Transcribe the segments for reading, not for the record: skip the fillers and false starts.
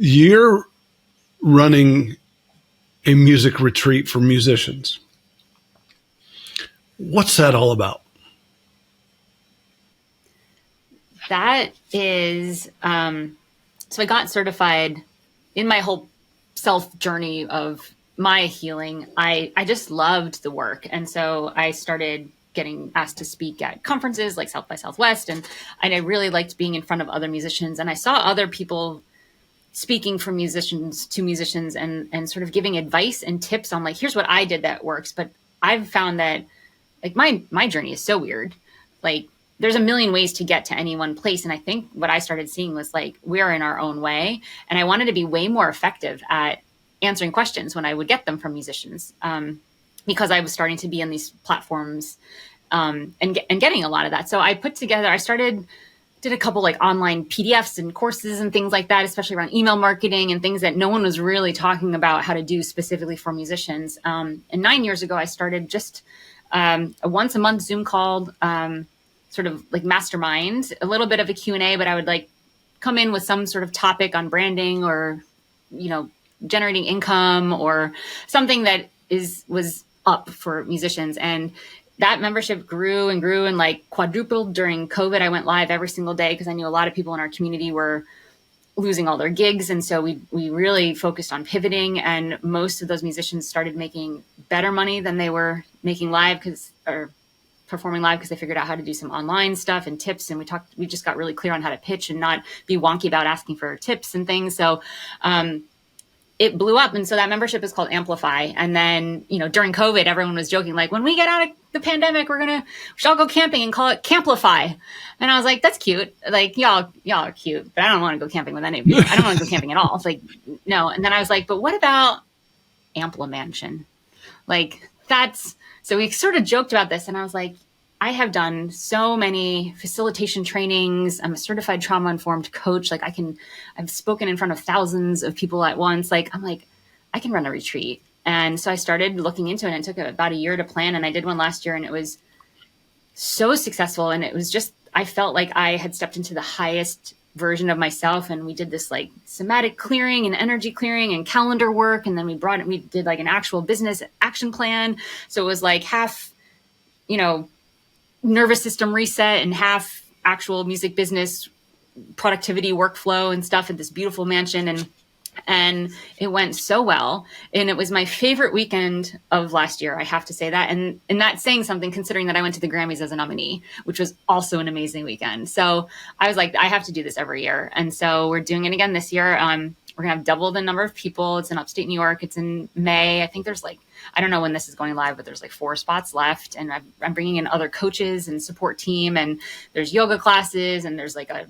You're running a music retreat for musicians. What's that all about? That is, so I got certified in my whole self journey of my healing. I just loved the work. And so I started getting asked to speak at conferences like South by Southwest. And I really liked being in front of other musicians. And I saw other people speaking from musicians to musicians and sort of giving advice and tips on like, here's what I did that works. But I've found that like my journey is so weird. Like there's a million ways to get to any one place. And I think what I started seeing was like, we're in our own way. And I wanted to be way more effective at answering questions when I would get them from musicians, because I was starting to be in these platforms and getting a lot of that. So I did a couple like online PDFs and courses and things like that, especially around email marketing and things that no one was really talking about how to do specifically for musicians. And 9 years ago, I started just a once a month Zoom call, sort of like mastermind, a little bit of a Q&A, but I would like come in with some sort of topic on branding or, generating income or something that was up for musicians. And that membership grew and grew and like quadrupled during COVID. I went live every single day because I knew a lot of people in our community were losing all their gigs. And so we really focused on pivoting, and most of those musicians started making better money than they were making live or performing live, because they figured out how to do some online stuff and tips. And we just got really clear on how to pitch and not be wonky about asking for tips and things. So, it blew up. And so that membership is called Amplify. And then, during COVID, everyone was joking, like, when we get out of the pandemic, we should all go camping and call it Camplify. And I was like, that's cute. Like, y'all are cute, but I don't want to go camping with any of you. I don't want to go camping at all. It's like, no. And then I was like, but what about Amplimansion? Like so we sort of joked about this, and I was like, I have done so many facilitation trainings. I'm a certified trauma-informed coach. Like I've spoken in front of thousands of people at once. Like, I'm like, I can run a retreat. And so I started looking into it, and it took about a year to plan. And I did one last year, and it was so successful. And it was just, I felt like I had stepped into the highest version of myself. And we did this like somatic clearing and energy clearing and calendar work. And then we did like an actual business action plan. So it was like half, nervous system reset and half actual music business productivity workflow and stuff at this beautiful mansion. And it went so well. And it was my favorite weekend of last year. I have to say that. And that's saying something, considering that I went to the Grammys as a nominee, which was also an amazing weekend. So I was like, I have to do this every year. And so we're doing it again this year. We're going to have double the number of people. It's in upstate New York. It's in May. I think there's I don't know when this is going live, but there's 4 spots left. And I'm bringing in other coaches and support team. And there's yoga classes, and there's a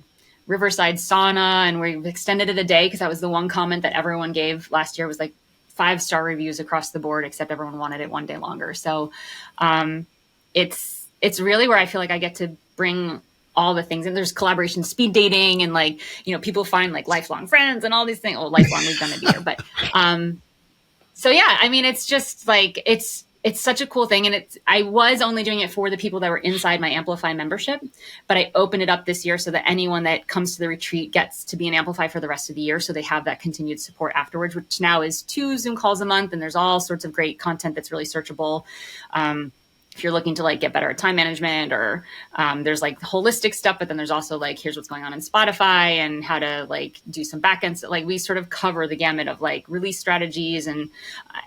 riverside sauna. And we've extended it a day because that was the one comment that everyone gave last year was 5-star reviews across the board, except everyone wanted it one day longer. So it's really where I feel like I get to bring all the things. And there's collaboration, speed dating, and people find lifelong friends and all these things. Well, lifelong, we've done it here, but so yeah, I mean, it's just it's such a cool thing. And I was only doing it for the people that were inside my Amplify membership, but I opened it up this year so that anyone that comes to the retreat gets to be an Amplify for the rest of the year. So they have that continued support afterwards, which now is 2 Zoom calls a month. And there's all sorts of great content that's really searchable. If you're looking to get better at time management, or there's holistic stuff, but then there's also here's what's going on in Spotify and how to do some backends. We sort of cover the gamut of release strategies, and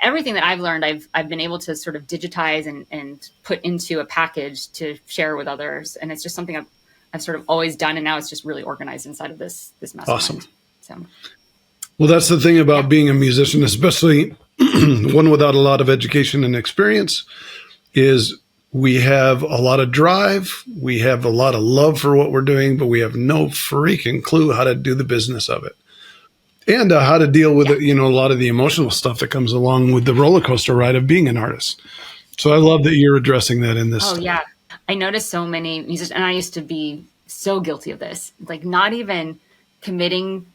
everything that I've learned, I've been able to sort of digitize and put into a package to share with others. And it's just something I've sort of always done. And now it's just really organized inside of this mastermind. Awesome. So, well, that's the thing about being a musician, especially one without a lot of education and experience, is we have a lot of drive. We have a lot of love for what we're doing, but we have no freaking clue how to do the business of it, and how to deal with it. A lot of the emotional stuff that comes along with the roller coaster ride of being an artist. So I love that you're addressing that in this. Oh yeah. I noticed so many musicians, and I used to be so guilty of this, not even committing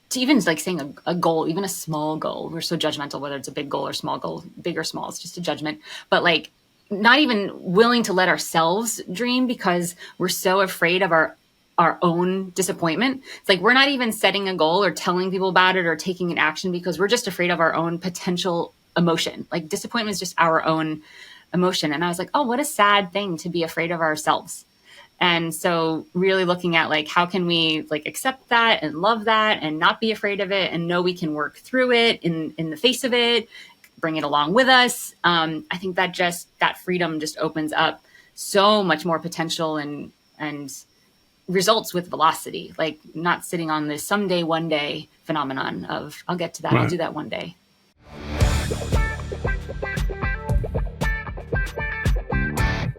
to even saying a goal, even a small goal. We're so judgmental, whether it's a big goal or small goal, big or small, it's just a judgment. But not even willing to let ourselves dream, because we're so afraid of our our own disappointment. It's like we're not even setting a goal or telling people about it or taking an action because we're just afraid of our own potential emotion. Like disappointment is just our own emotion. And I was like, oh, what a sad thing to be afraid of ourselves. And so really looking at like, how can we like accept that and love that and not be afraid of it and know we can work through it in the face of it, bring it along with us. I think that freedom just opens up so much more potential and results with velocity, like not sitting on this someday, one day phenomenon of I'll get to that. Right. I'll do that one day.